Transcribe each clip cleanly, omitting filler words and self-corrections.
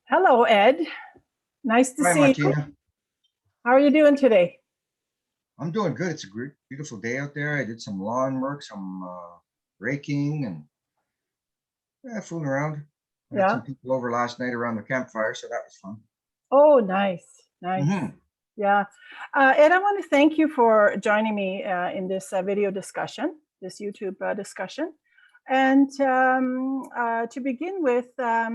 Hello, Ed. Nice to Hi, see you. Martina. How are you doing today? I'm doing good. It's a great, beautiful day out there. I did some lawn work, some raking, and yeah, fooling around. I had Yeah. some people over last night around the campfire, so that was fun. Oh, nice. Nice. Hmm. Yeah. Ed, I want to thank you for joining me in this video discussion, this YouTube discussion. And to begin with, I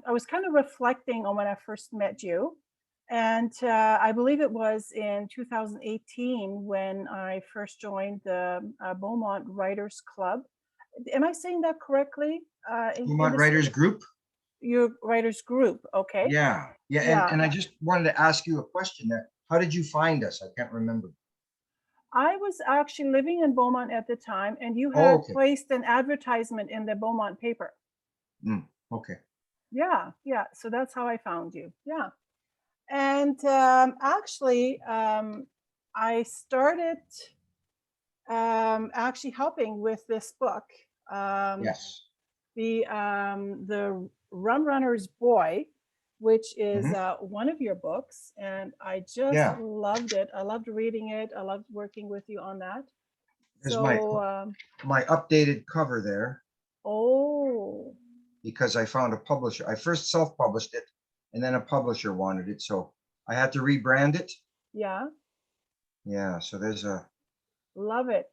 was kind of reflecting on when I first met you. And I believe it was in 2018 when I first joined the Beaumont Writers Club. Am I saying that correctly? In Beaumont this Writers Group. your writers group? Okay. Yeah, yeah, and Yeah. and I just wanted to ask you a question there. How did you find us? I can't remember. I was actually living in Beaumont at the time, and you Oh, had okay. placed an advertisement in the Beaumont paper. Mm, okay. Yeah, yeah. So that's how I found you. Yeah. And actually, I started actually helping with this book, um, Yes. the Rum Runners Boy, which is Hmm. one of your books, and I just Yeah. loved it. I loved reading it. I loved working with you on that. There's my So, my updated cover there oh, because I found a publisher. I first self-published it, and then a publisher wanted it, so I had to rebrand it. yeah, Yeah, so there's a love it.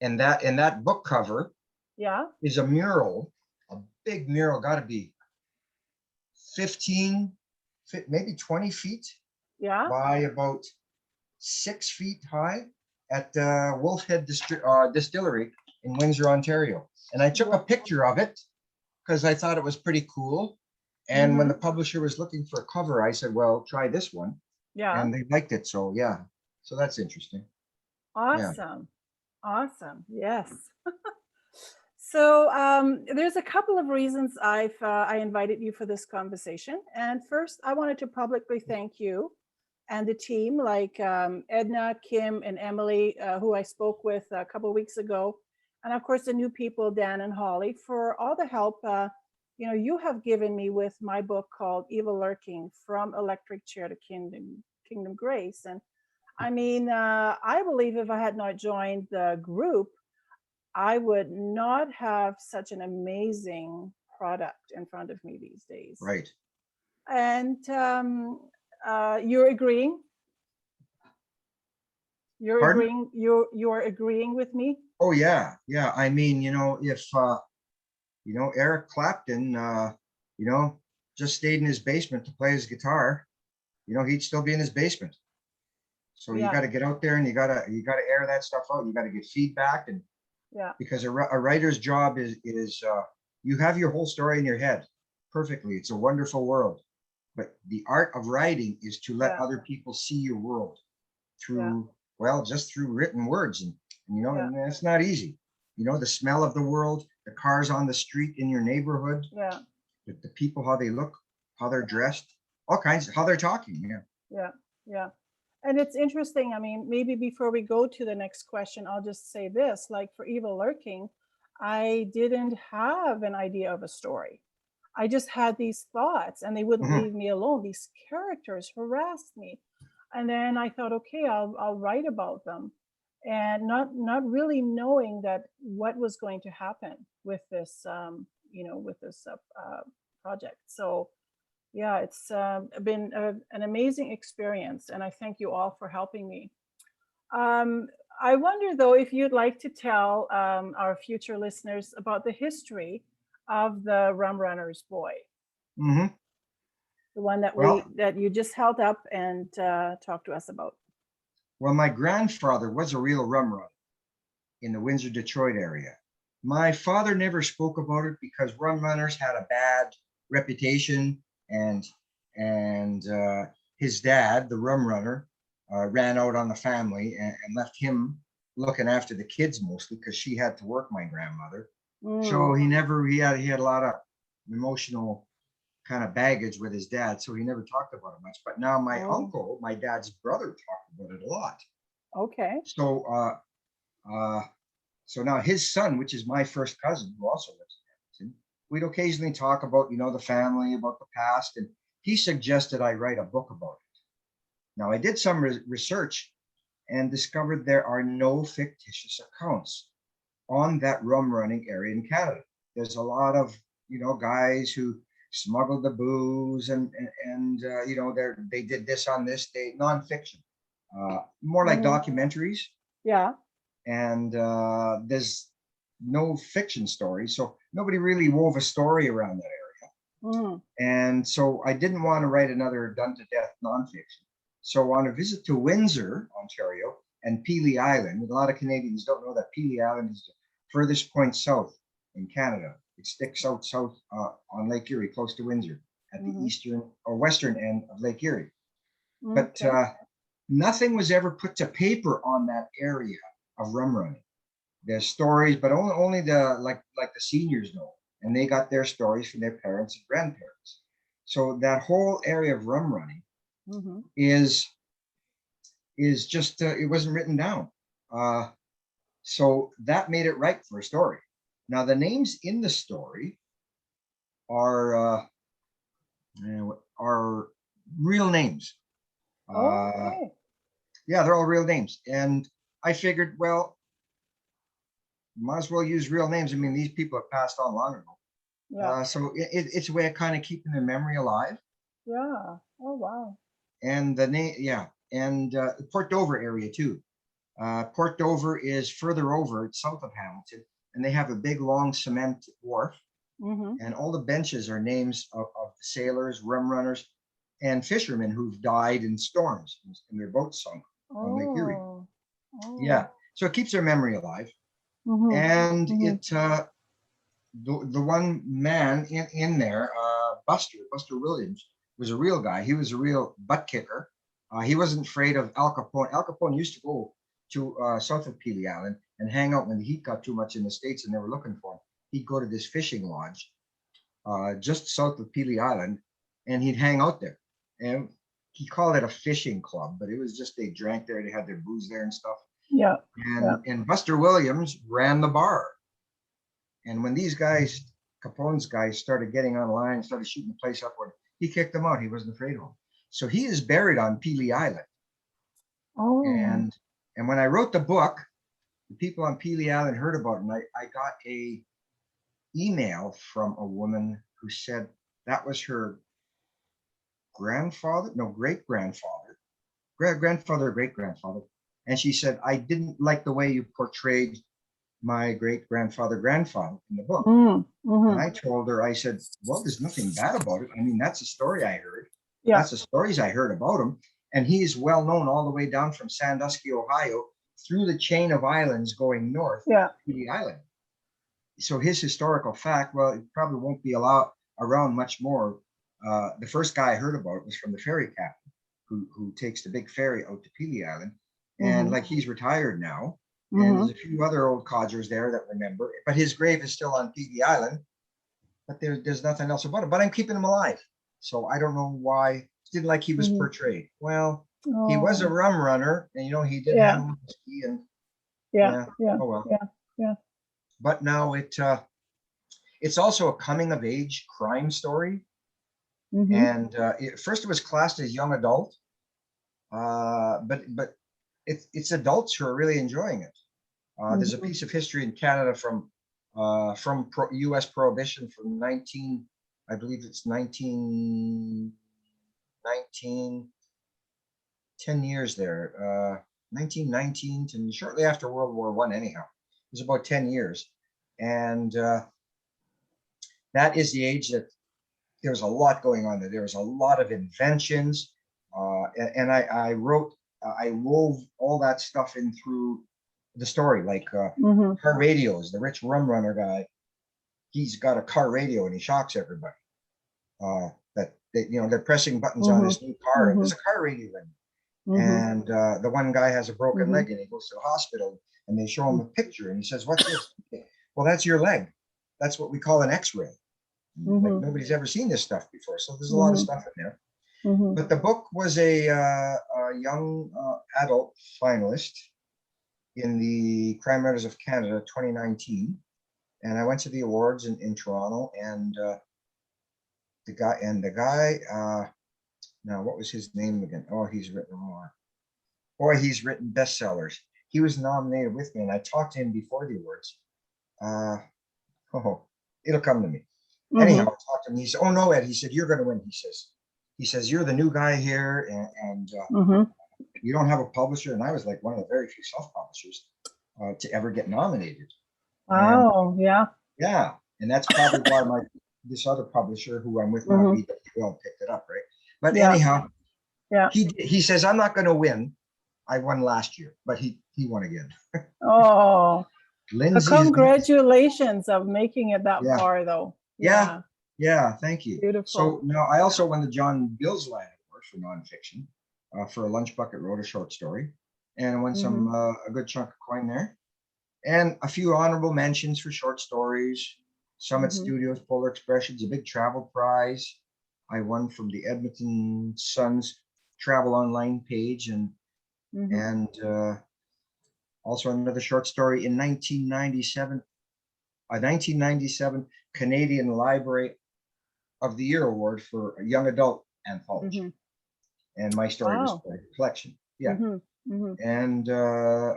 and that book cover Yeah, is a mural, a big mural, got to be 15, maybe 20 feet yeah. by about 6 feet high at Wolfhead Distillery in Windsor, Ontario. And I took a picture of it because I thought it was pretty cool. And when the Mm-hmm. publisher was looking for a cover, I said, well, try this one. Yeah, And they liked it. So, yeah. So that's interesting. Yeah. awesome. Awesome. Yes. So there's a couple of reasons I invited you for this conversation. And first, I wanted to publicly thank you and the team, like Edna, Kim, and Emily, who I spoke with a couple of weeks ago, and of course the new people, Dan and Holly, for all the help you have given me with my book called Evil Lurking: From Electric Chair to Kingdom Grace. And I mean, I believe if I had not joined the group, I would not have such an amazing product in front of me these days. Right. And you're agreeing? You're Pardon? agreeing? You're agreeing with me? Oh, yeah. Yeah. I mean, if Eric Clapton, just stayed in his basement to play his guitar, he'd still be in his basement. So you got Yeah, to get out there and you got to air that stuff out. You got to get feedback, and yeah, because a writer's job is you have your whole story in your head perfectly. It's a wonderful world, but the art of writing is to let yeah, other people see your world yeah, through, well, just through written words, yeah, and it's not easy. The smell of the world, the cars on the street in your neighborhood, yeah, the people, how they look, how they're dressed, all kinds of how they're talking. Yeah. yeah, yeah. And it's interesting. I mean, maybe before we go to the next question, I'll just say this: like for Evil Lurking, I didn't have an idea of a story. I just had these thoughts and they wouldn't Mhm. leave me alone. These characters harassed me. And then I thought, okay, I'll write about them. And not really knowing that what was going to happen with this project. So yeah, it's been an amazing experience, and I thank you all for helping me. Um, I wonder, though, if you'd like to tell our future listeners about the history of the Rum Runners Boy, Mhm. the one that Well, that you just held up and talked to us about. my grandfather was a real rum runner in the Windsor, Detroit area. My father never spoke about it because rum runners had a bad reputation, and his dad, the rum runner, ran out on the family and left him looking after the kids mostly because she had to work, my grandmother. So Mm. he had a lot of emotional kind of baggage with his dad, so he never talked about it much. But now my Oh, uncle, my dad's brother, talked about it a lot. okay. So uh, so now his son, which is my first cousin, who also lives in Edmonton, we'd occasionally talk about, the family, about the past, and he suggested I write a book about it. Now, I did some research and discovered there are no fictitious accounts on that rum running area in Canada. There's a lot of, guys who smuggled the booze and they did this on this date, nonfiction, more like documentaries. Yeah. And there's no fiction stories, so nobody really wove a story around that area. And so I didn't want to write another done to death nonfiction. So on a visit to Windsor, Ontario, and Pelee Island, a lot of Canadians don't know that Pelee Island is the furthest point south in Canada. It sticks out south on Lake Erie, close to Windsor, at the eastern or western end of Lake Erie. But nothing was ever put to paper on that area of rum running. There's stories, but only the like the seniors know, and they got their stories from their parents and grandparents. So that whole area of rum running is just it wasn't written down. So that made it right for a story. Now the names in the story are real names. Okay. Yeah, they're all real names, and I figured, well, might as well use real names. I mean, these people have passed on long ago. Yeah. So it's a way of kind of keeping their memory alive. Yeah. Oh, wow. And the name, yeah, and Port Dover area too. Port Dover is further over, it's south of Hamilton, and they have a big long cement wharf, and all the benches are names of sailors, rum runners, and fishermen who've died in storms and their boats sunk on Lake Erie. Oh. Yeah, so it keeps their memory alive. And it the one man in there, Buster Williams, was a real guy. He was a real butt kicker. He wasn't afraid of Al Capone. Al Capone used to go to south of Pelee Island and hang out when the heat got too much in the States and they were looking for him. He'd go to this fishing lodge just south of Pelee Island, and he'd hang out there. And he called it a fishing club, but it was just they drank there, they had their booze there and stuff. Yeah. And Buster Williams ran the bar. And when these guys, Capone's guys, started getting online, started shooting the place up, he kicked them out. He wasn't afraid of them. So he is buried on Pelee Island. Oh. And when I wrote the book, the people on Pelee Island heard about it, and I got a email from a woman who said that was her grandfather, no, great-grandfather, grandfather or great-grandfather. And she said, I didn't like the way you portrayed my great-grandfather in the book. And I told her, I said, well, there's nothing bad about it. I mean, that's a story I heard. Yeah. That's the stories I heard about him. And he's well known all the way down from Sandusky, Ohio, through the chain of islands going north to the island. So his historical fact, well, it probably won't be around much more. The first guy I heard about it was from the ferry captain who takes the big ferry out to Pelee Island. And like he's retired now. And there's a few other old codgers there that remember, but his grave is still on Pelee Island, but there's nothing else about it. But I'm keeping him alive. So I don't know why. Didn't like he was portrayed. Well, he was a rum runner, and he did handle whiskey and oh well. Yeah. But now it's also a coming of age crime story. And first it was classed as young adult, but it's adults who are really enjoying it. There's a piece of history in Canada from U.S. Prohibition from 19, 10 years there, 1919 to shortly after World War I. Anyhow, it was about 10 years, and that is the age that there was a lot going on there. There was a lot of inventions, and I wove all that stuff in through the story, like car radios. The rich rum runner guy, he's got a car radio and he shocks everybody. They're pressing buttons on his new car, and there's a car radio in. And the one guy has a broken leg and he goes to the hospital and they show him a picture and he says, "What's this?" "Well, that's your leg. That's what we call an X-ray." Like, nobody's ever seen this stuff before, so there's a lot of stuff in there. But the book was a young adult finalist in the Crime Writers of Canada 2019. and I went to the awards in Toronto, and the guy, now what was his name again? Oh, he's written more. Boy, he's written bestsellers. He was nominated with me, and I talked to him before the awards. Uh, oh, it'll come to me. Anyhow, I Mm-hmm. talked to him. He said, "Oh no, Ed." He said, "You're going to win." He says, "You're the new guy here, and Mm-hmm. you don't have a publisher." And I was like one of the very few self-publishers to ever get nominated. And Oh, yeah. yeah, and that's probably why this other publisher who I'm with now, Mm-hmm. BWL, picked it up, right? But Yeah. anyhow, Yeah. he says, "I'm not going to win. I won last year," but he won again. Oh, Lindsay's, congratulations of making it that yeah, far, though. yeah, Yeah. yeah. Thank you. Beautiful. So now I also won the John Billsland Award for nonfiction for a Lunch Bucket Wrote a short story, and I won Mm-hmm. some a good chunk of coin there, and a few honorable mentions for short stories. Summit Mm-hmm. Studios, Polar Expressions, a big travel prize. I won from the Edmonton Sun's travel online page, Mm-hmm. and also another short story in 1997, a 1997 Canadian Library of the Year award for a young adult anthology, Mm-hmm. and my story was Wow. part of the collection. Yeah, Mm-hmm. Mm-hmm. and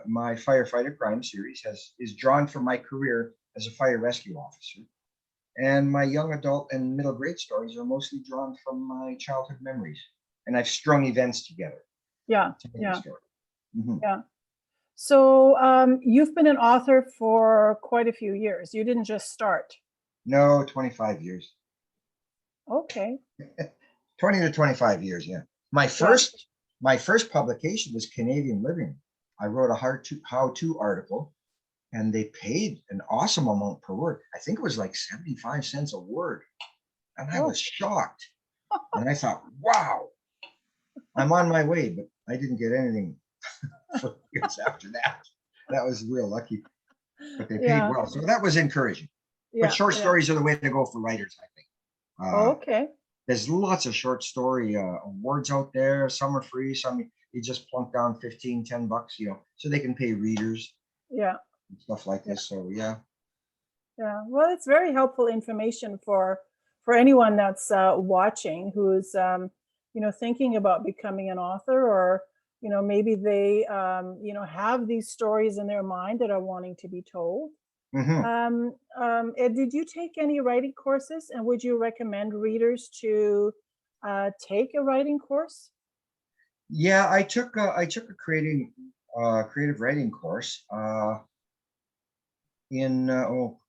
my firefighter crime series is drawn from my career as a fire rescue officer, and my young adult and middle grade stories are mostly drawn from my childhood memories, and I've strung events together Yeah. to make a Yeah. story. Mhm. Yeah. So you've been an author for quite a few years. You didn't just start. No, 25 years. Okay. 20 to 25 years, yeah. My Yeah. first my first publication was Canadian Living. I wrote a how-to article, and they paid an awesome amount per word. I think it was like 75 cents a word. And I was Oh. shocked. And I thought, wow, I'm on my way, but I didn't get anything for years after that. That was real lucky, but they paid Yeah. well. So that was encouraging. But Yeah. short Yeah. stories are the way to go for writers, I think. Okay. There's lots of short story awards out there. Some are free, some you just plunk down 15, $10, so they can pay readers Yeah. and stuff like Yeah. this. So yeah. Yeah. Well, it's very helpful information for anyone that's watching who's thinking about becoming an author, or maybe they have these stories in their mind that are wanting to be told. Hmm. Ed, did you take any writing courses, and would you recommend readers to take a writing course? Yeah, I took a creative writing course in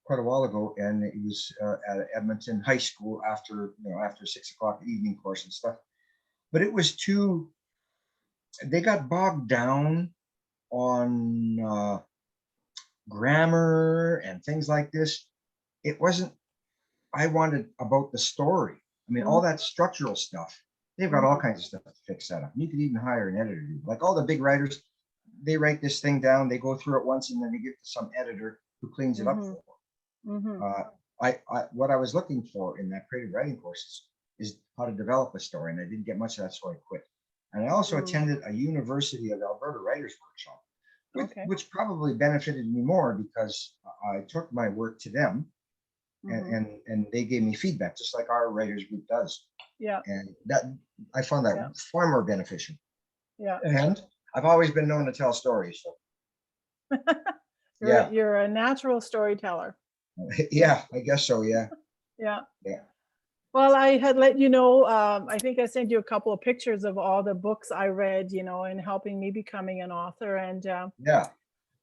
quite a while ago, and it was at Edmonton High School after 6 o'clock evening course and stuff. But it was too. They got bogged down on grammar and things like this. It wasn't. I wanted about the story. I mean, all Hmm. that structural stuff. They've got all Hmm. kinds of stuff to fix that up. You could even hire an editor. Like all the big writers, they write this thing down, they go through it once, and then they give it to some editor who cleans it up Hmm. for Hmm. them. I what I was looking for in that creative writing course is how to develop a story, and I didn't get much of that, so I quit. And I also Mm. attended a University of Alberta Writers Workshop, Okay. which probably benefited me more because I took my work to them, and, Hmm. and and they gave me feedback just like our writers group does, Yeah. and that I found that Yeah. far more beneficial. Yeah. And I've always been known to tell stories, so You're yeah. you're a natural storyteller. Yeah. Yeah, I guess so, yeah. Yeah. Yeah. Well, I had let you know, I think I sent you a couple of pictures of all the books I read, in helping me becoming an author. Yeah.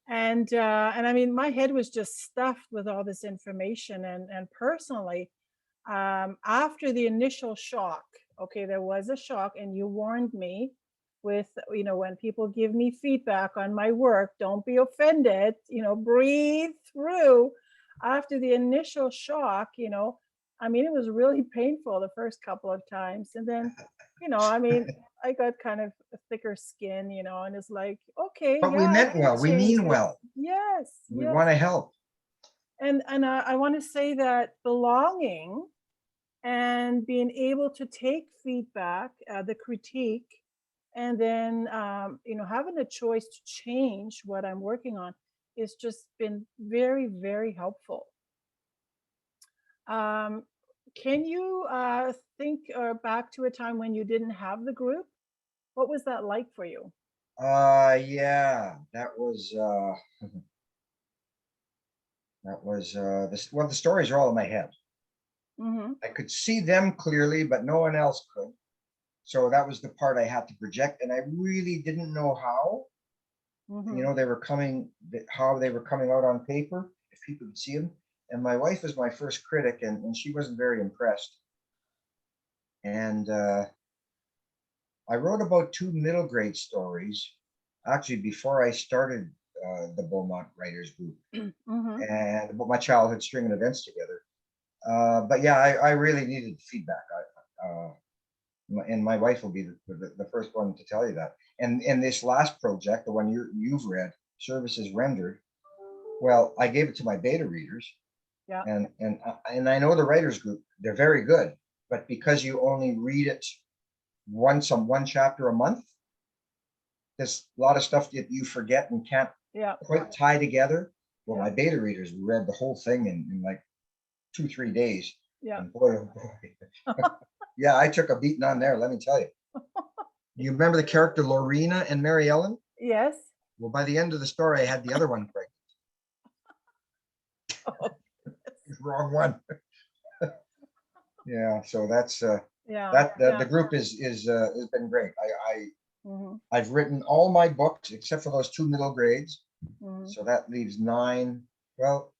And I mean, my head was just stuffed with all this information. And personally, after the initial shock, okay, there was a shock, and you warned me with, when people give me feedback on my work, don't be offended, breathe through. After the initial shock, I mean, it was really painful the first couple of times. And then, I mean, I got kind of a thicker skin, and it's like, okay, But we yeah, I meant can well. We change mean this. well. Yes, We yes. want to help. And I want to say that belonging and being able to take feedback, the critique, and then having a choice to change what I'm working on, it's just been very, very helpful. Um, can you think back to a time when you didn't have the group? What was that like for you? Yeah, that was this. Well, the stories are all in my head. Mm-hmm. I could see them clearly, but no one else could. So that was the part I had to project, and I really didn't know how. Mm-hmm. They were how they were coming out on paper, if people could see them. And my wife was my first critic, and she wasn't very impressed. And I wrote about two middle grade stories, actually before I started the Beaumont Writers Group, Mm-hmm. and about my childhood stringing events together. But yeah, I really needed feedback. And my wife will be the first one to tell you that. And in this last project, the one you've read, Services Rendered, well, I gave it to my beta readers, Yeah. and I know the writers group, they're very good, but because you only read it one chapter a month, there's a lot of stuff that you forget and can't Yeah. quite tie together. Well, Yeah. my beta readers read the whole thing in like 2-3 days, Yeah. and boy, oh boy, yeah, I took a beating on there. Let me tell you. You remember the character Lorena and Mary Ellen? Yes. Well, by the end of the story, I had the other one pregnant. Oh, Wrong one. Yeah, so that's yeah. that Yeah. the group has been great. Mm-hmm. I've written all my books except for those two middle grades, Mm-hmm. so that leaves 9, well,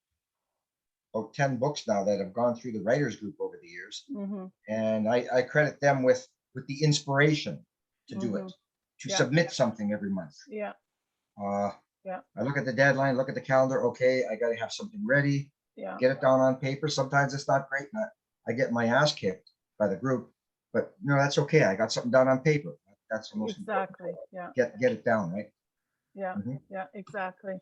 10 books now that have gone through the writers group over the years, Mm-hmm. and I credit them with the inspiration to do Mm-hmm. it, to Yeah. submit something every month. Yeah. Uh, Yeah. I look at the deadline, look at the calendar. Okay, I got to have something ready. Yeah. Get it down on paper. Sometimes it's not great. And I get my ass kicked by the group, but no, that's okay. I got something down on paper. That's the most important. Exactly. Yeah. Get it down, right? Yeah. Mhm. Yeah. Exactly.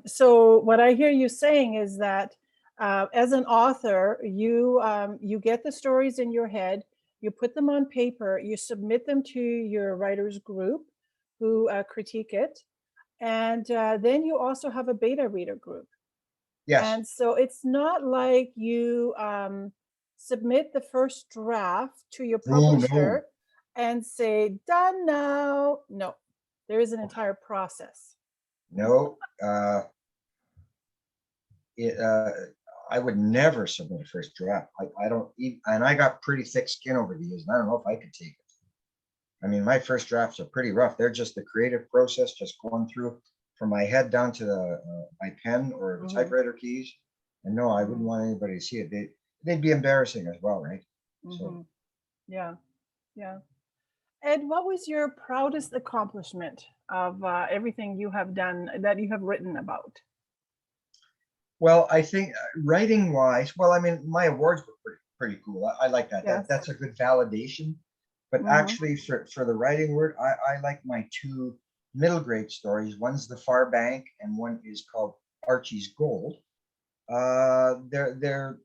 So what I hear you saying is that as an author, you get the stories in your head, you put them on paper, you submit them to your writers group, who critique it, and then you also have a beta reader group. Yes. And so it's not like you submit the first draft to your Oh no, publisher and say done now. No, there is an entire process. no. It, I would never submit a first draft. I don't even, and I got pretty thick skin over the years, and I don't know if I could take it. I mean, my first drafts are pretty rough. They're just the creative process, just going through from my head down to my pen or the Mhm. typewriter keys. And no, I wouldn't want anybody to see it. They'd be embarrassing as well, right? So Mhm. Yeah, yeah. Ed, what was your proudest accomplishment of everything you have done that you have written about? well, I think writing wise, well, I mean, my awards were pretty cool. I like that. Yes. That's a good validation. But Mhm. actually, for the writing word, I like my two middle grade stories. One's The Far Bank, and one is called Archie's Gold. They're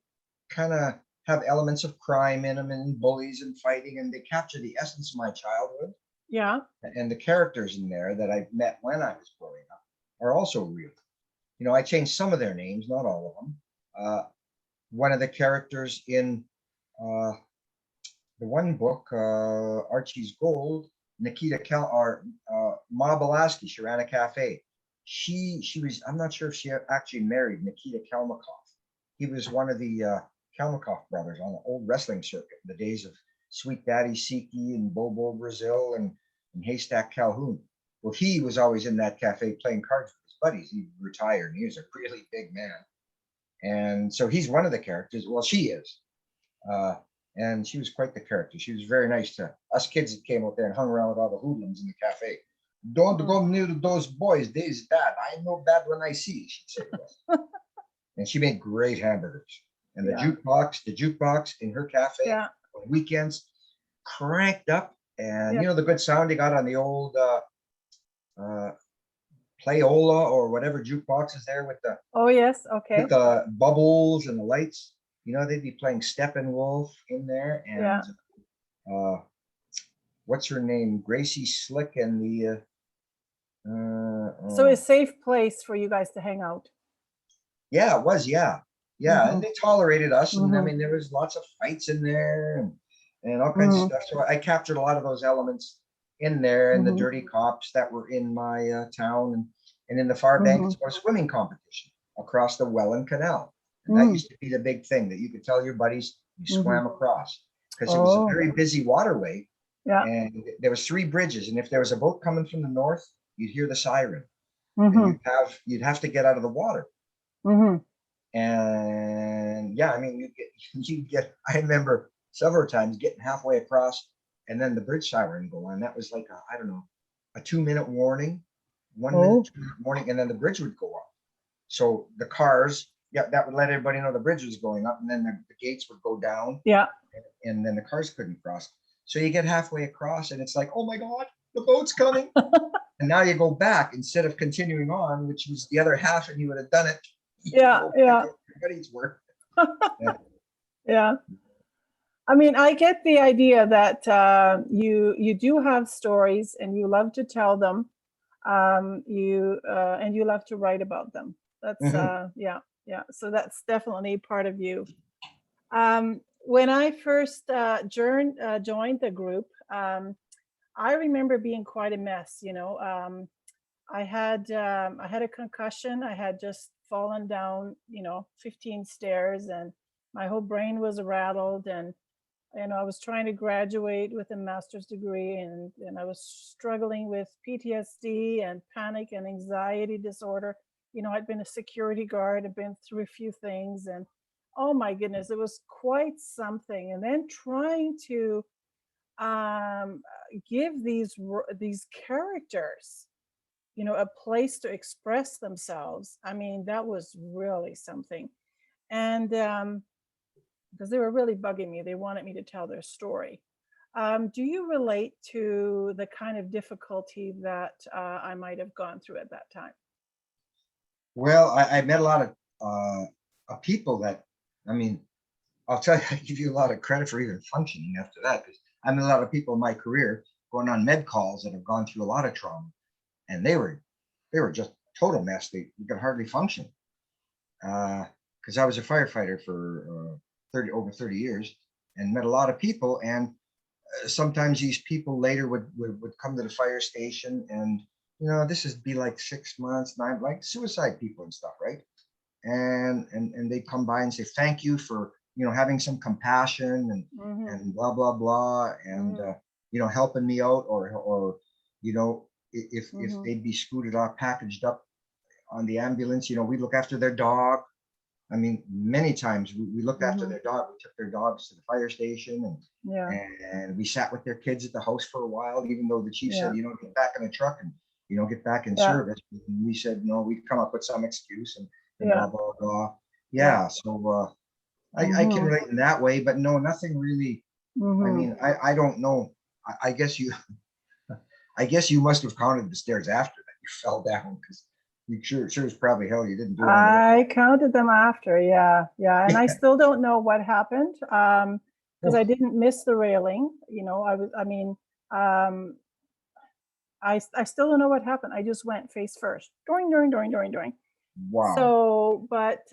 kind of have elements of crime in them and bullies and fighting, and they capture the essence of my childhood. Yeah. And the characters in there that I met when I was growing up are also real. I changed some of their names, not all of them. One of the characters in uh, the one book, Archie's Gold, Nikita Kel or Ma Belaski, she ran a cafe. She was, I'm not sure if she actually married Nikita Kalmakoff. He was one of the Kalmakoff brothers on the old wrestling circuit in the days of Sweet Daddy Siki and Bobo Brazil and Haystack Calhoun. Well, he was always in that cafe playing cards with his buddies. He retired and he was a really big man. And so he's one of the characters. Well, she is. Uh, and she was quite the character. She was very nice to us kids that came out there and hung around with all the hoodlums in the cafe. Don't Mm. go near those boys. They's bad. I know bad when I see, she'd say to us. And she made great hamburgers. And the Yeah. jukebox in her cafe Yeah. on weekends cranked up. And Yeah. the good sound they got on the old Playola or whatever jukebox is there Oh yes. Okay. with the bubbles and the lights. They'd be playing Steppenwolf in there, Yeah. and what's her name? Gracie Slick and the So a safe place for you guys to hang out. yeah, it was, yeah. Yeah, and they tolerated us, and I Mhm. mean there was lots of fights in there and all kinds of Mhm. stuff. So I captured a lot of those elements in there, and the Mhm. dirty cops that were in my town, and in the far bank Mhm. it's a swimming competition across the Welland Canal, and that Mm. used to be the big thing that you could tell your buddies you Mhm. swam across because it was a Oh, very busy waterway, yeah. and there was three bridges, and if there was a boat coming from the north, you'd hear the siren, and Mhm. you'd have to get out of the water. Mhm. And yeah, I mean, you get, I remember several times getting halfway across and then the bridge siren go on. That was like, I don't know, a 2 minute warning, 1 minute, Oh, 2 minute warning, and then the bridge would go up. So the cars, yeah, that would let everybody know the bridge was going up, and then the gates would go down, yeah. and then the cars couldn't cross. So you get halfway across, and it's like, oh my God, the boat's coming. And now you go back instead of continuing on, which was the other half, and you would have done it. You Yeah, go back yeah. where everybody's were. Yeah. Yeah. I mean, I get the idea that you do have stories and you love to tell them. You and you love to write about them. That's Mhm. yeah, yeah. So that's definitely part of you. When I first joined the group, I remember being quite a mess. I had a concussion. I had just fallen down, 15 stairs, and my whole brain was rattled. And I was trying to graduate with a master's degree, and I was struggling with PTSD and panic and anxiety disorder. I'd been a security guard, I'd been through a few things, and oh my goodness, it was quite something. And then trying to um, give these characters, a place to express themselves. I mean, that was really something. And because they were really bugging me. They wanted me to tell their story. Do you relate to the kind of difficulty that I might have gone through at that time? Well, I met a lot of people that, I mean, I'll tell you, I give you a lot of credit for even functioning after that, because I met a lot of people in my career going on med calls that have gone through a lot of trauma, and they were just total mess. They could hardly function. Because I was a firefighter for 30 years and met a lot of people, and sometimes these people later would come to the fire station, and this would be like 6 months, nine, like suicide people and stuff, right? And they come by and say thank you for having some compassion Hmm. and blah blah blah, and Hmm. helping me out, or if Hmm. they'd be scooted off, packaged up on the ambulance, we look after their dog. I mean, many times we looked after Hmm. their dog. We took their dogs to the fire station, Yeah, and we sat with their kids at the house for a while, even though the chief yeah, said, get back in the truck and, get back in yeah, service. And we said, no, we'd come up with some excuse, and yeah, blah, blah, blah. yeah. Yeah. So I can Hmm. relate in that way, but no, nothing really. I Hmm. mean, I don't know. I guess you must have counted the stairs after that you fell down, because you sure as probably hell you didn't do it on the way. I counted them after. Yeah, yeah, and I Yeah. still don't know what happened because I Oh, didn't miss the railing. I mean, um, I still don't know what happened. I just went face first. Doing, doing, doing, doing, doing. wow. So, but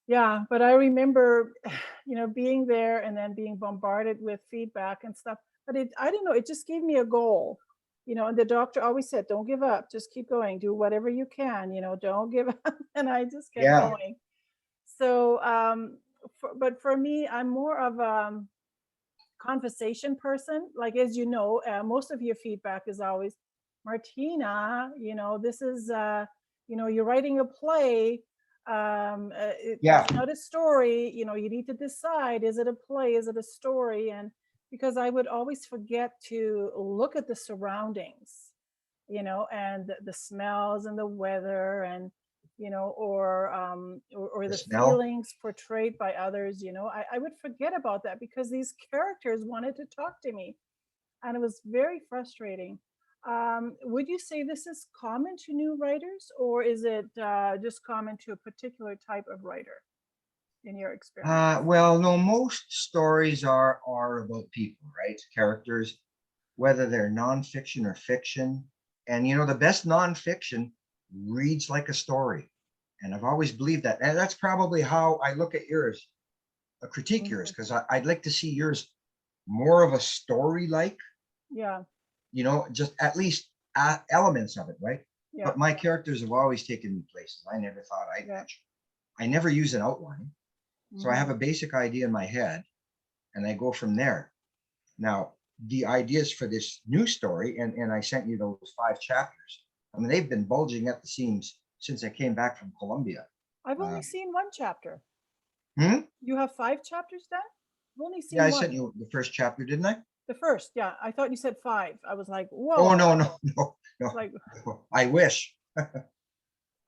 yeah, but I remember, being there and then being bombarded with feedback and stuff. But I don't know, it just gave me a goal, and the doctor always said, don't give up, just keep going, do whatever you can, don't give up. And I just kept Yeah. going. So, but for me, I'm more of a conversation person. Like, as you know, most of your feedback is always, Martina, this is, you're writing a play. It's Yeah. not a story. You need to decide, is it a play? Is it a story? And because I would always forget to look at the surroundings, and the smells and the weather, and or The the smell. feelings portrayed by others. I would forget about that because these characters wanted to talk to me, and it was very frustrating. Would you say this is common to new writers, or is it just common to a particular type of writer in your experience? Well, no, most stories are about people, right? Characters, whether they're nonfiction or fiction. And the best nonfiction reads like a story. And I've always believed that. And that's probably how I look at yours, critique yours, because I'd like to see yours more of a story like, Yeah. just at least elements of it, right? Yeah. But my characters have always taken me places. I never thought I never use an outline. So I have a basic idea in my head and I go from there. Now, the ideas for this new story, and I sent you those 5 chapters. I mean, they've been bulging at the seams since I came back from Colombia. I've only seen 1 chapter. Hmm? You have 5 chapters done? I've only seen Yeah, I 1. sent you the first chapter, didn't I? The first, yeah. I thought you said 5. I was like, Oh, whoa. no. Like, I wish.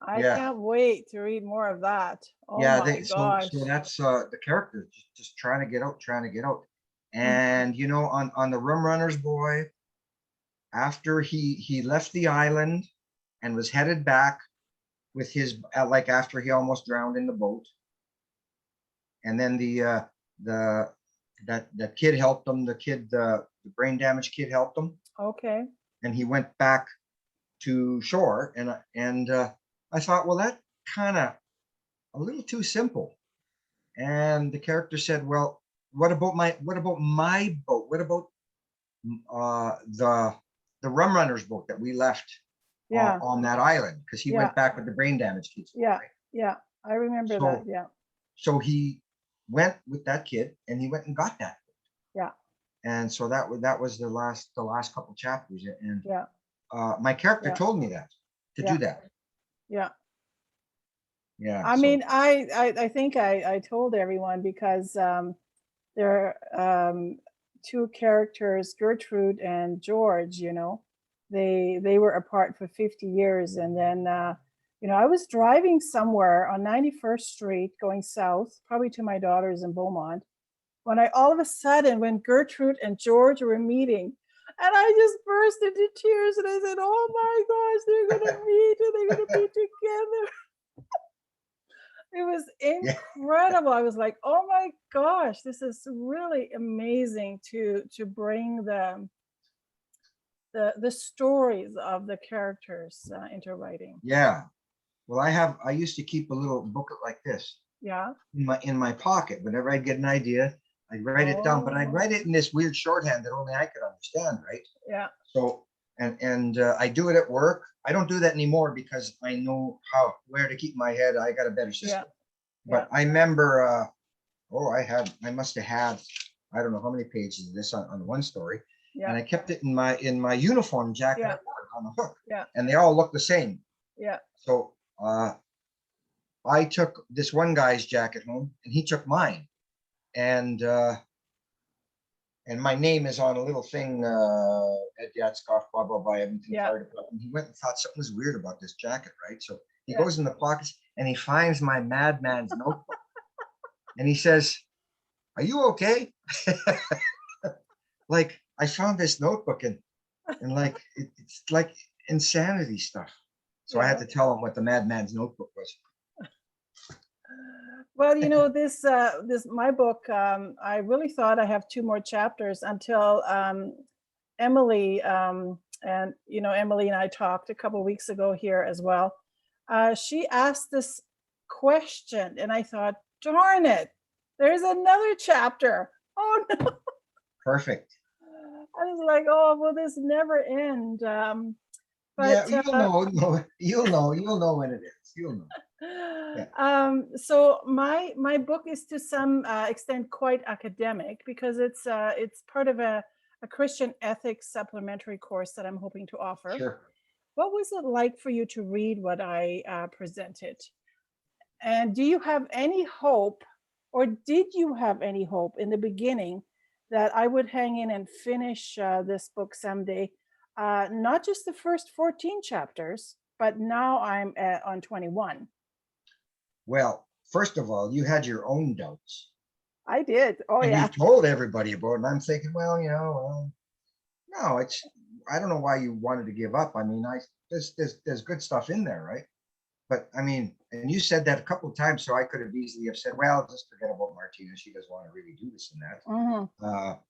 I Yeah. can't wait to read more of that. Oh Yeah, my gosh. so that's the character just trying to get out. Mhm. And on the Rum Runners Boy, after he left the island and was headed back with his like after he almost drowned in the boat, and then the that kid helped him, the brain damaged kid helped him, Okay. and he went back to shore, and I thought, well, that kind of a little too simple. And the character said, well, what about my boat? What about the Rum Runners boat that we left Yeah. on that island? Because he Yeah. went back with the brain damage kids. Yeah. Right? Yeah. I remember that. Yeah. So he went with that kid and he went and got that. Yeah. And so that was the last couple chapters. And Yeah. my character Yeah. told me that to Yeah. do that. Yeah. Yeah. I mean, I think I told everyone because there are 2 characters, Gertrude and George, they were apart for 50 years. And then, I was driving somewhere on 91st Street going south, probably to my daughter's in Beaumont, when all of a sudden, when Gertrude and George were meeting, and I just burst into tears and I said, oh my gosh, they're going to meet and they're going to be together. It was Yeah. incredible. I was like, oh my gosh, this is really amazing to bring the stories of the characters into writing. Yeah. Well, I used to keep a little booklet like this Yeah. in my pocket. Whenever I'd get an idea, I'd write it down, but I'd write it in this weird shorthand that only I could understand, right? Yeah. So and I do it at work. I don't do that anymore because I know where to keep my head. I got a better system. Yeah. But I remember, I must have had, I don't know how many pages of this on one story, and I kept it in my uniform jacket at work on the hook. Yeah. And they all look the same. Yeah. So I took this one guy's jacket home, and he took mine, and my name is on a little thing, Ed Yatzkoff, blah blah blah. Edmonton Fire Department. He went and thought something was weird about this jacket, right? So he goes in the pockets and he finds my madman's notebook, and he says, "Are you okay?" Like, I found this notebook and like it's like insanity stuff. So I had to tell him what the madman's notebook was. Well, this my book. I really thought I have 2 more chapters until Emily and Emily and I talked a couple weeks ago here as well. She asked this question, and I thought, darn it, there's another chapter. Oh no! Perfect. I was like, oh, will this never end? Yeah, you'll know when it is. You'll know. Yeah. So my book is to some extent quite academic because it's part of a Christian ethics supplementary course that I'm hoping to offer. Sure. What was it like for you to read what I presented? And do you have any hope, or did you have any hope in the beginning that I would hang in and finish this book someday? Not just the first 14 chapters, but now I'm on 21. Well, first of all, you had your own doubts. I did. Oh, and yeah. you told everybody about it. And I'm thinking, well, no, I don't know why you wanted to give up. I mean, there's good stuff in there, right? But I mean, and you said that a couple of times, so I could have easily have said, well, just forget about Martina. She doesn't want to really do this and that. Mm-hmm.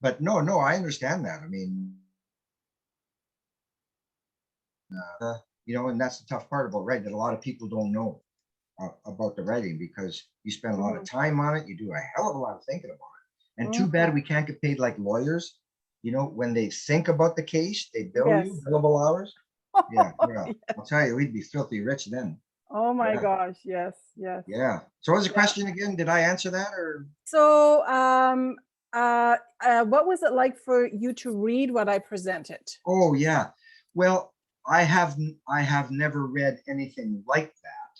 But no, I understand that. I mean, you know, and that's the tough part about writing, that a lot of people don't know about the writing, because you spend a lot of time on it. You do a hell of a lot of thinking about it. And too bad we can't get paid like lawyers. You know, when they think about the case, they bill you Yes. billable hours. Yeah, well, Yes. I'll tell you, we'd be filthy rich then. Oh my Yeah. gosh. Yes. Yes. Yeah. So what was the Yeah. question again? Did I answer that, or? So, what was it like for you to read what I presented? Oh yeah. Well, I have never read anything like that,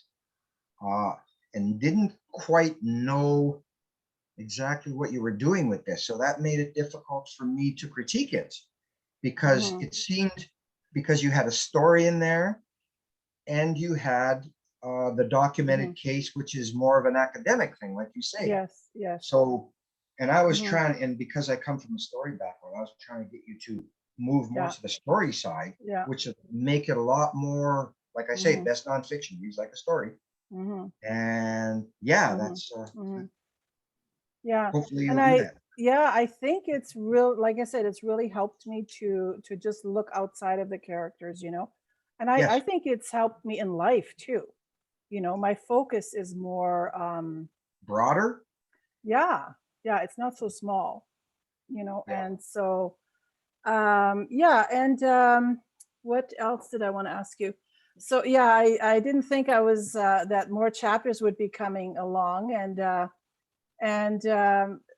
and didn't quite know exactly what you were doing with this. So that made it difficult for me to critique it, because it seemed, because you had a story in there, and you had the documented case, which is more of an academic thing, like you say. Yes. Yes. So, and I was trying, and because I come from a story background, I was trying to get you to move more to the story side, which would make it a lot more, like I say, best nonfiction, reads like a story. And yeah, that's yeah. hopefully And you'll do that. yeah, I think it's real, like I said, it's really helped me to just look outside of the characters, you know. And I Yes. think it's helped me in life too. You know, my focus is more Broader. yeah, it's not so small, you know. Yeah. And so yeah, and what else did I want to ask you? So yeah, I didn't think I was that more chapters would be coming along. And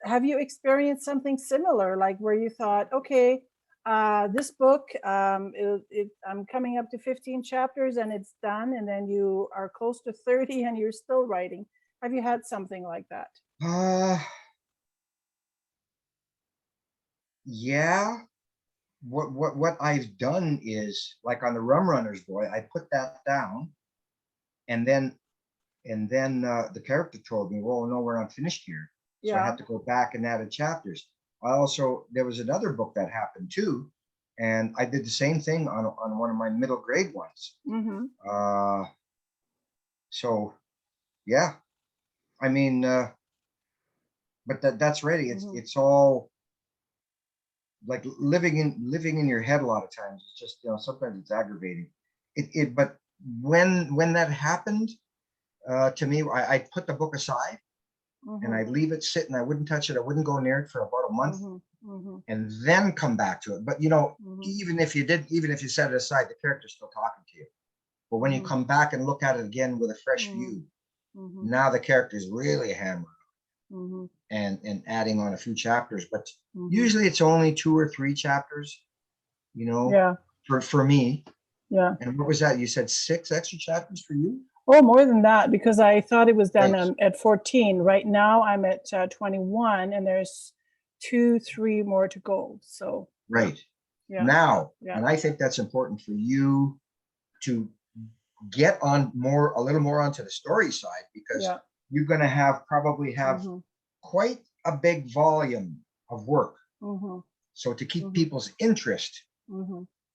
have you experienced something similar, like where you thought, okay, this book, I'm coming up to 15 chapters and it's done, and then you are close to 30 and you're still writing? Have you had something like that? Yeah. What I've done is, like on the Rum Runners Boy, I put that down, and then the character told me, well, no, we're not finished here. So I had to go back and add chapters. There was another book that happened too, and I did the same thing on one of my middle grade ones. So yeah, I mean, but that's ready. It's all like living in your head a lot of times. It's just, you know, sometimes it's aggravating. But when that happened, to me, I put the book aside, and I'd leave it sit, and I wouldn't touch it. I wouldn't go near it for about a month, and then come back to it. But you know, even if you set it aside, the character's still talking to you. But when you come back and look at it again with a fresh view, now the character's really hammered, and adding on a few chapters. But usually it's only 2 or 3 chapters, you know, for me. Yeah. And what was that? You said 6 extra chapters for you? Oh, more than that, because I thought it was done at 14. Right now I'm at 21, and there's 2, 3 more to go. So right. Yeah. Now, and I think that's important for you to get on a little more onto the story side, because you're going to probably have quite a big volume of work. So to keep people's interest,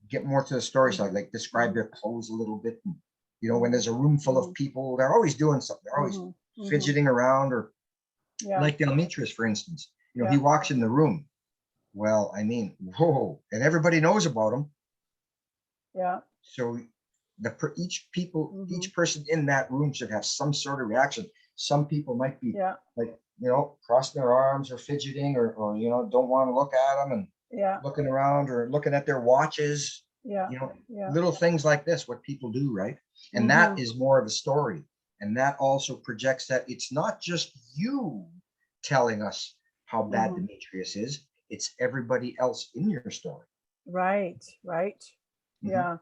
get more to the story side, like describe their clothes a little bit. And, you know, when there's a room full of people, they're always doing something. They're always fidgeting around, or like Demetrius, for instance. You know, he walks in the room. Well, I mean, whoa, and everybody knows about him. Yeah. So each person in that room should have some sort of reaction. Some people might be like, you know, crossing their arms or fidgeting, or you know, don't want to look at them, and looking around or looking at their watches. You know, little things like this, what people do, right? And that is more of a story. And that also projects that it's not just you telling us how bad Demetrius is, it's everybody else in your story. Right. Yeah.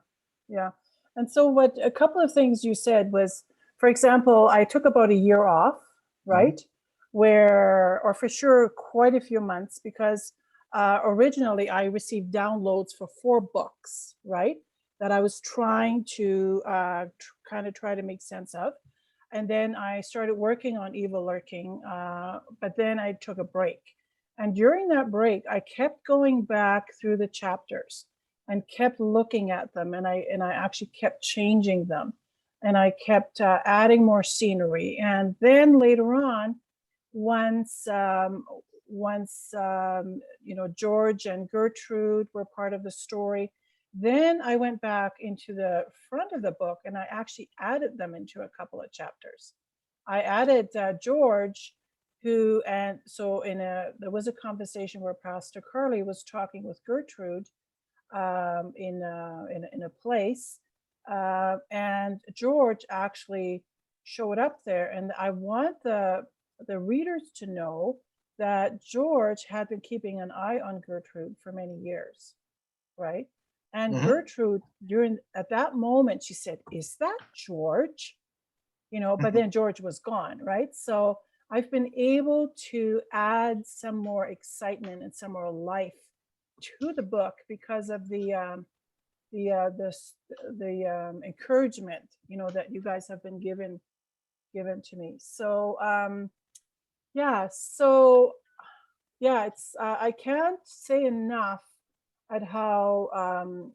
And so what a couple of things you said was, for example, I took about a year off, right? Or for sure, quite a few months, because originally I received downloads for 4 books, right? That I was trying to kind of try to make sense of. And then I started working on Evil Lurking, but then I took a break. And during that break, I kept going back through the chapters and kept looking at them, and I actually kept changing them, and I kept adding more scenery. And then later on, once you know, George and Gertrude were part of the story, Then I went back into the front of the book and I actually added them into a couple of chapters. I added George, who, and so there was a conversation where Pastor Curley was talking with Gertrude in a place, and George actually showed up there. And I want the readers to know that George had been keeping an eye on Gertrude for many years, right? And Mhm. Gertrude, during at that moment, she said, "Is that George?" But then George was gone, right? So I've been able to add some more excitement and some more life to the book because of the encouragement, that you guys have been given to me. So yeah, so yeah, it's I can't say enough at how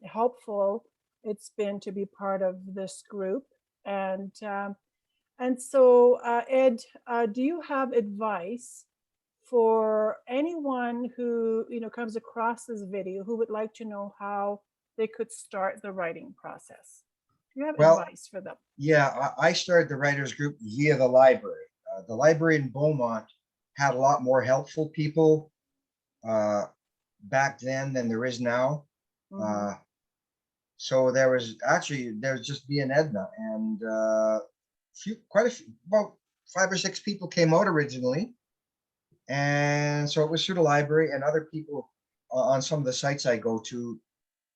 helpful it's been to be part of this group. And so, Ed, do you have advice for anyone who comes across this video who would like to know how they could start the writing process? Do you have Well, advice for them? yeah, I started the writers group via the library. The library in Beaumont had a lot more helpful people uh, back then than there is now. Mm-hmm. Uh, so there's just me and Edna, and quite a few, about 5 or 6 people came out originally, and so it was through the library, and other people on some of the sites I go to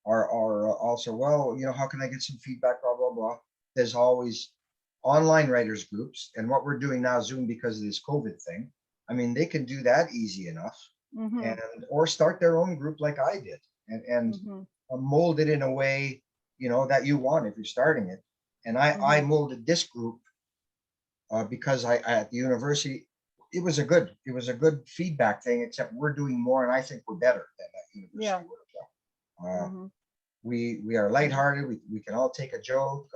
are also, well, how can I get some feedback, blah blah blah. There's always online writers groups, and what we're doing now, Zoom, because of this COVID thing. I mean, they can do that easy enough, Mm-hmm. and or start their own group like I did, and Mm-hmm. mold it in a way that you want if you're starting it. And I Mm-hmm. molded this group because I at the university, it was a good feedback thing, except we're doing more, and I think we're better than that Yeah. university workshop. Mm-hmm. We are lighthearted. We can all take a joke.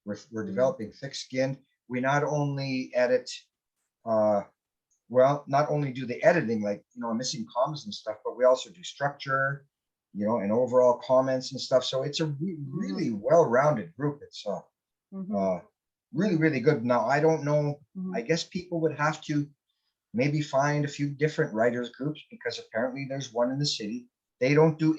We're Mm-hmm. developing thick skin. We not only edit, uh, well, not only do the editing, like missing commas and stuff, but we also do structure, and overall comments and stuff. So it's a Mm-hmm. really well-rounded group. It's Mm-hmm. uh, really really good. Now I don't know. Mm-hmm. I guess people would have to maybe find a few different writers groups, because apparently there's one in the city. They don't do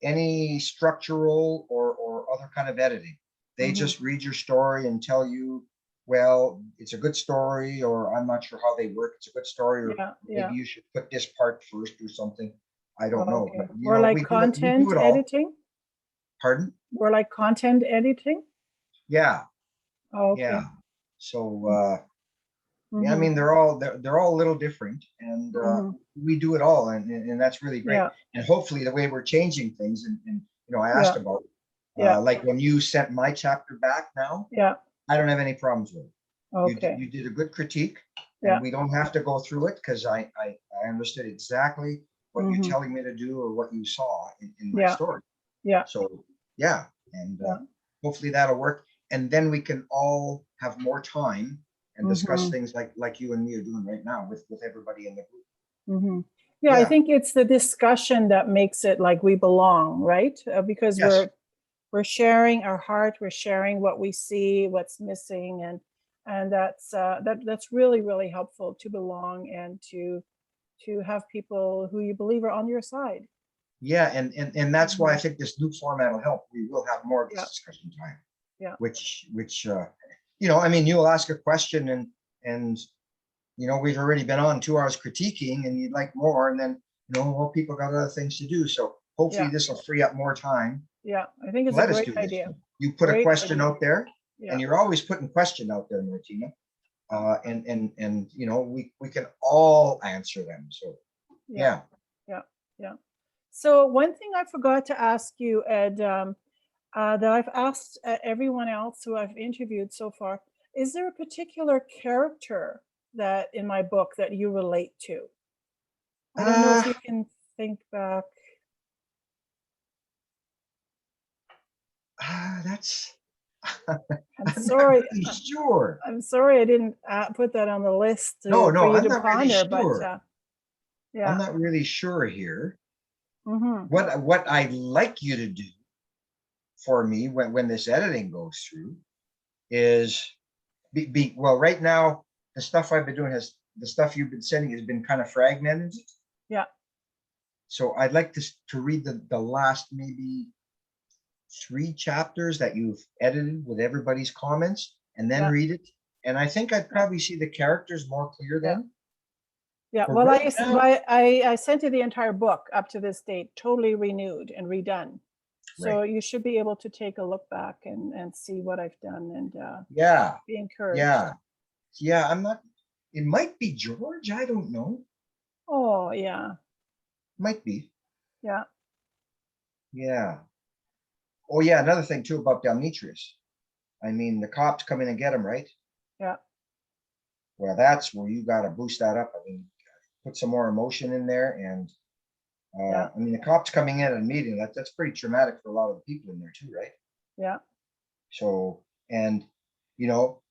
any structural or other kind of editing. They Mm-hmm. just read your story and tell you, well, it's a good story, or I'm not sure how they work. It's a good story, or Yeah. Yeah. maybe you should put this part first or something. I don't know, Okay. but More like we do content it all. editing. Pardon? More like content editing. Yeah, yeah. Okay. So yeah, I Mm-hmm. mean they're all a little different, and Mm-hmm. we do it all, and that's really great. Yeah. And hopefully the way we're changing things, and I asked Yeah. about Yeah. like when you sent my chapter back now, Yeah. I don't have any problems with it. Okay. You did a good critique, and Yeah. we don't have to go through it, because I understood exactly what you're Mm-hmm. telling me to do, or what you saw in my Yeah. story. Yeah. So yeah, and Yeah. hopefully that'll work, and then we can all have more time and discuss Mm-hmm. things like you and me are doing right now with everybody in the group. Mm-hmm. Yeah, I Yeah. think it's the discussion that makes it like we belong, right? Because Yes. we're sharing our heart, we're sharing what we see, what's missing, and that's really really helpful to belong and to have people who you believe are on your side. Yeah, and that's why I Hmm. think this new format will help. We will have more of this Yeah, discussion time, yeah, which I mean, you'll ask a question, and we've already been on 2 hours critiquing, and you'd like more, and then well, people got other things to do. So hopefully yeah, this will free up more time. yeah. I think it's a Let us great do this. idea. You put a Great question idea. out there, Yeah, and you're always putting question out there, Martina. And we can all answer them. So yeah, yeah. yeah, yeah. So one thing I forgot to ask you, Ed, that I've asked everyone else who I've interviewed so far, is there a particular character that in my book that you relate to? I don't know if Uh, you can think back. that's I'm I'm not sorry. really sure. I'm sorry I didn't put that on the list No, for no, you I'm to not really ponder, but sure. I'm yeah. not really sure here. Mm-hmm. What I'd like you to do for me when this editing goes through is well, right now the stuff I've been doing the stuff you've been sending has been kind of fragmented. Yeah. So I'd like to read the last maybe 3 chapters that you've edited with everybody's comments and then Yeah. read it. And I think I'd probably see the characters more clear Yeah. then. Yeah. But Well, right now, I sent you the entire book up to this date, totally renewed and redone. So right. you should be able to take a look back and see what I've done and Yeah. be encouraged. Yeah. Yeah. I'm not, it might be George. I don't know. Oh, yeah. Might be. Yeah. Yeah. Oh, yeah. Another thing too about Demetrius. I mean, the cops come in and get him, right? Yeah. Well, that's where you got to boost that up. I mean, put some more emotion in there. And Yeah. I mean, the cops coming in at a meeting, that's pretty traumatic for a lot of the people in there too, right? Yeah. So, and, you know,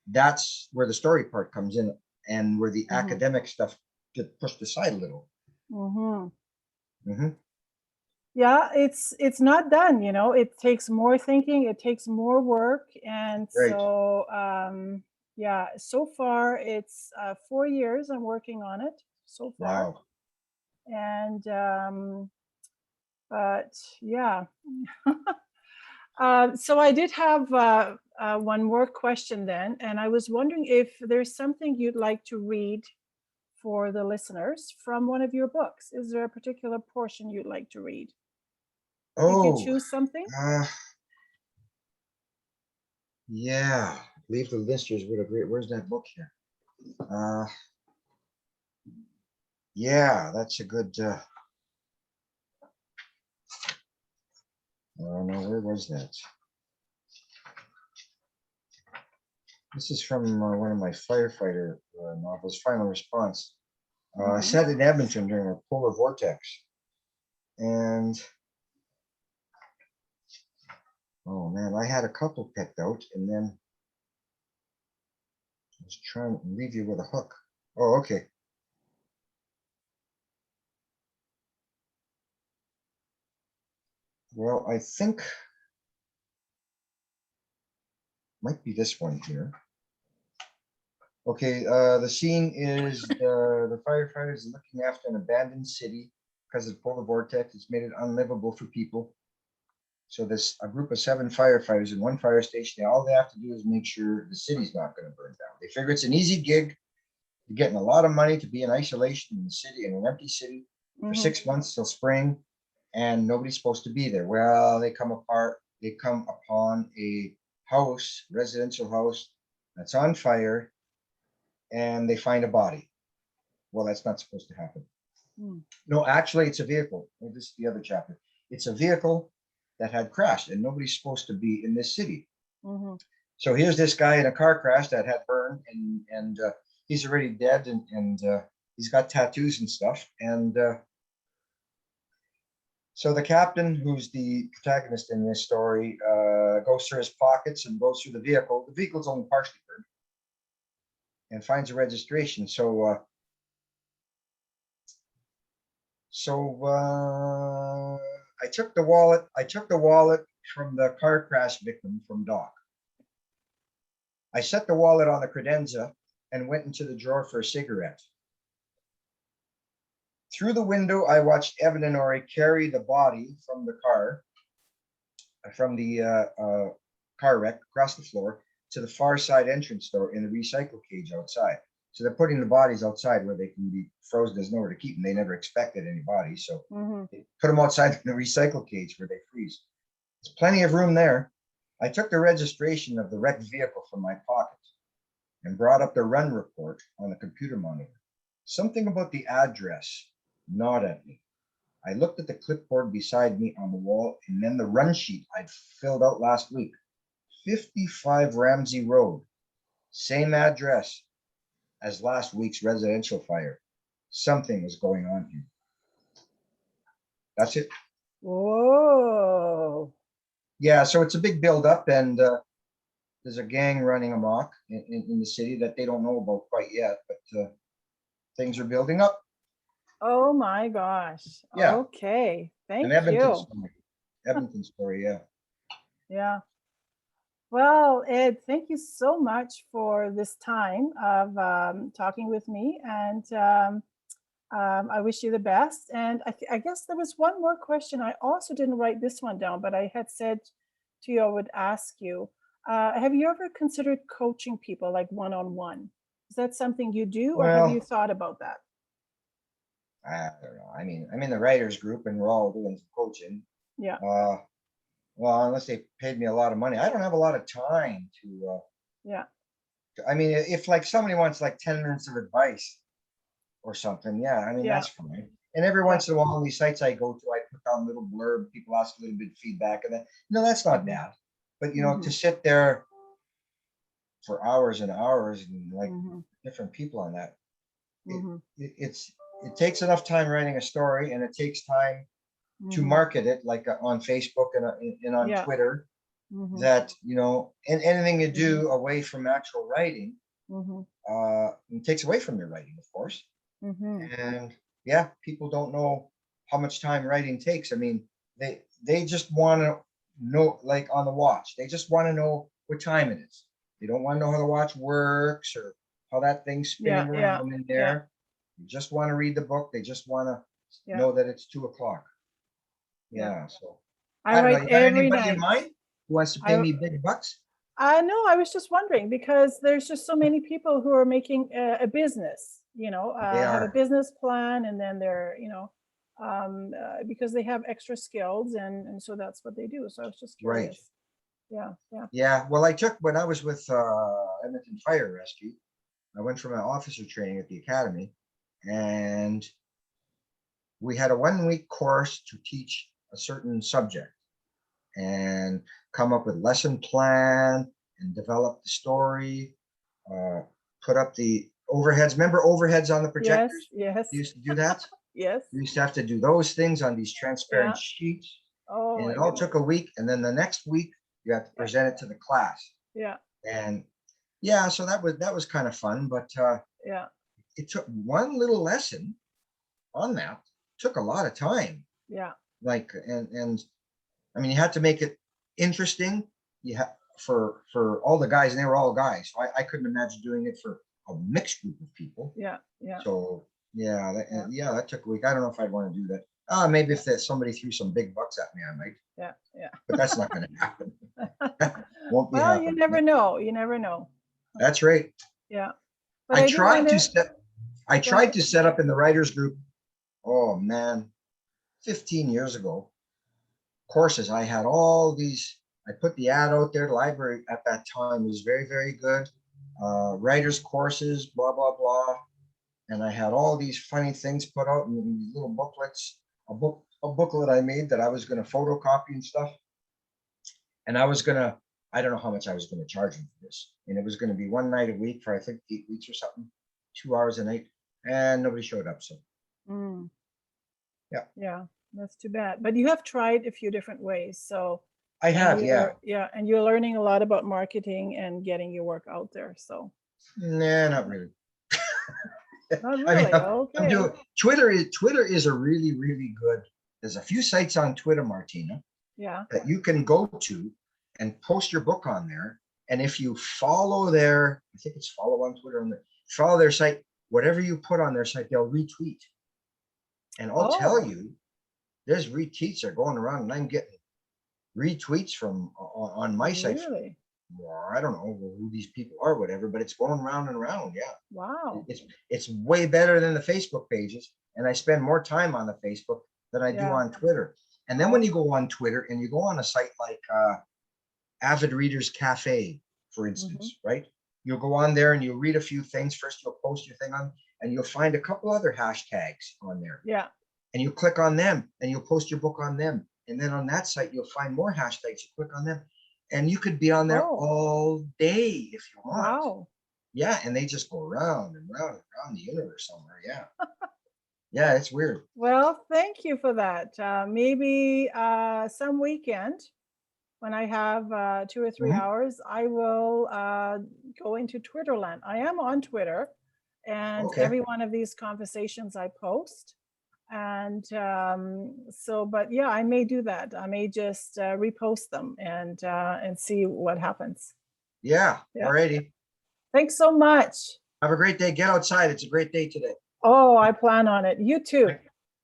that's where the story part comes in and where the academic stuff gets pushed aside a little. Yeah, it's not done, you know. It takes more thinking, it takes more work, and Right. so yeah. So far, it's 4 years I'm working on it so far, Wow. and but yeah. So I did have one more question then, and I was wondering if there's something you'd like to read for the listeners from one of your books. Is there a particular portion you'd like to read? Did you Oh, choose something? yeah. Leave the listeners would agree. Where's that book here? Yeah, that's a good, I don't know, where was that? This is from one of my firefighter novels, Final Response. Set in Edmonton during a polar vortex. And, oh man, I had a couple picked out and then I was trying to leave you with a hook. Oh, okay. Well, I think might be this one here. Okay, the scene is the firefighters looking after an abandoned city because of the polar vortex. It's made it unlivable for people. So there's a group of 7 firefighters in one fire station. All they have to do is make sure the city's not going to burn down. They figure it's an easy gig. You're getting a lot of money to be in isolation in the city, in an empty city for 6 months till spring, and nobody's supposed to be there. Well, they come upon a house, residential house, that's on fire, and they find a body. Well, that's not supposed to happen. No, actually, it's a vehicle. Oh, this is the other chapter. It's a vehicle that had crashed, and nobody's supposed to be in this city. So here's this guy in a car crash that had burned, and he's already dead, and he's got tattoos and stuff. And so the captain, who's the protagonist in this story, goes through his pockets and goes through the vehicle. The vehicle's only partially burned, and finds a registration. So I took the wallet. I took the wallet from the car crash victim from Doc. I set the wallet on the credenza and went into the drawer for a cigarette. Through the window, I watched Evan and Ori carry the body from the car, from the car wreck across the floor to the far side entrance door in the recycle cage outside. So they're putting the bodies outside where they can be frozen. There's nowhere to keep them. They never expected any bodies. So they put them outside in the recycle cage where they freeze. There's plenty of room there. I took the registration of the wrecked vehicle from my pocket and brought up the run report on the computer monitor. Something about the address gnawed at me. I looked at the clipboard beside me on the wall and then the run sheet I'd filled out last week. 55 Ramsey Road. Same address as last week's residential fire. Something was going on here. That's it. Whoa. Yeah, so it's a big buildup, and there's a gang running amok in the city that they don't know about quite yet, but things are building up. Oh my gosh. Yeah, Okay. an Thank Edmonton you. story. Edmonton story, yeah. Yeah. Well, Ed, thank you so much for this time of talking with me. And I wish you the best. And I guess there was one more question. I also didn't write this one down, but I had said to you I would ask you. Have you ever considered coaching people like one on one? Is that something you do, or have you Well, thought about that? I don't know. I mean, I'm in the writers group and we're all doing some coaching. Yeah. Uh, well, unless they paid me a lot of money, I don't have a lot of time Yeah. I mean, if like somebody wants like 10 minutes of advice or something, yeah, I mean, Yeah. that's fine. And every Yeah. once in a while, on these sites I go to, I put down a little blurb, people ask a little bit of feedback, and then, no, that's not Hmm. bad. But, to Hmm. sit there for hours and hours and like Hmm. different people on that, it, Hmm. it takes enough time writing a story and it takes time to Hmm. market it like on Facebook and on Yeah. Twitter Hmm. that, and anything you Hmm. do away from actual writing, Hmm. it takes away from your writing, of course. Hmm. And yeah, people don't know how much time writing takes. I mean, they just want to know, like on the watch, they just want to know what time it is. They don't want to know how the watch works or how that thing's Yeah. spinning Yeah. around in Yeah. there. They just want to read the book. They just want to Yeah. know that it's 2 o'clock. Yeah. Yeah. So I I don't know. write You got every anybody in night. mind who wants to pay I me big bucks? I know. I was just wondering because there's just so many people who are making a business. They Have a are business plan, and then they're because they have extra skills, and so that's what they do. So I was just right. curious. Yeah. Yeah. Yeah. Well, I took when I was with Edmonton Fire Rescue. I went for my officer training at the academy, and we had a 1 week course to teach a certain subject and come up with lesson plan and develop the story, uh, put up the overheads. Remember overheads on the Yes. projectors? You Yes. used to do that. Yes. We used to have to do those things on these transparent Yeah. sheets, Oh and my it all goodness. took a week. And then the next week, you have to Yeah. present it to the class. Yeah. And yeah, so that was kind of fun, but Yeah. it took one little lesson on that took a lot of time. Yeah. Like and I mean, you had to make it interesting. You had for all the guys, and they were all guys, so I couldn't imagine doing it for a mixed group of people. Yeah. Yeah. So yeah, Yeah. that took a week. I don't know if I'd want to do that. Maybe Yeah. if that somebody threw some big bucks at me, I might, Yeah. Yeah. but that's not going to happen. Won't be Well, you happening. never know. You never know. That's right. Yeah. But I I do want tried to to set. I go tried ahead. to set up in the writers group. Oh man, 15 years ago, courses. I had all these, I put the ad out there. The library at that time was very, very good. Writers courses, blah, blah, blah. And I had all these funny things put out in these little booklets, a booklet I made that I was going to photocopy and stuff. And I don't know how much I was going to charge them for this. And it was going to be one night a week for, I think, 8 weeks or something, 2 hours a night. And nobody showed up. So, Mm, yeah, yeah, that's too bad. But you have tried a few different ways. So, I and have. Yeah. you're learning a lot about marketing and getting your work out there. So, Nah, not really. not I mean, really. I'm Okay. doing Twitter is a really really good. There's a few sites on Twitter, Martina, Yeah. that you can go to and post your book on there. And if you follow their, I think it's follow on Twitter on follow their site, whatever you put on their site, they'll retweet. And I'll tell Oh, you, there's retweets are going around, and I'm getting retweets from on my site. really? I don't know who these people are, whatever, but it's going round and round. Yeah. Wow. It's way better than the Facebook pages, and I spend more time on the Facebook than I do Yeah. on Twitter. And then when Oh. you go on Twitter and you go on a site like Avid Readers Cafe, for Hmm. instance, right? You'll go on there and you'll read a few things. First, you'll post your thing on, and you'll find a couple other hashtags on there, Yeah. and you click on them, and you'll post your book on them. And then on that site, you'll find more hashtags. You click on them, and you could be on there Oh, all day if you want. wow. Yeah, and they just go round and round and round the universe somewhere. Yeah. Yeah, it's weird. Well, thank you for that. Maybe some weekend when I have 2 or 3 Mhm. hours, I will go into Twitterland. I am on Twitter, and Okay. every one of these conversations I post. And so, but yeah, I may do that. I may just repost them and see what happens. Yeah, Yeah. alrighty. Thanks so much. Have a great day. Get outside. It's a great day today. Oh, I plan on it. You too.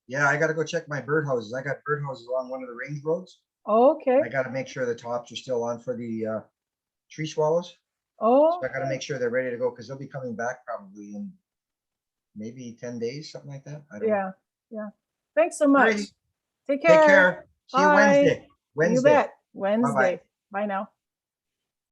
Yeah, I gotta go check my birdhouses. I got birdhouses along one of the range roads. Okay. I gotta make sure the tops are still on for the tree swallows. Oh, So I gotta make sure they're ready to go because they'll be coming back probably in maybe 10 days, something like that. I don't know. yeah. Yeah. Thanks so much. Alrighty. Take Take care. care. See you Bye. Wednesday. You Wednesday. bet. Wednesday. Bye now.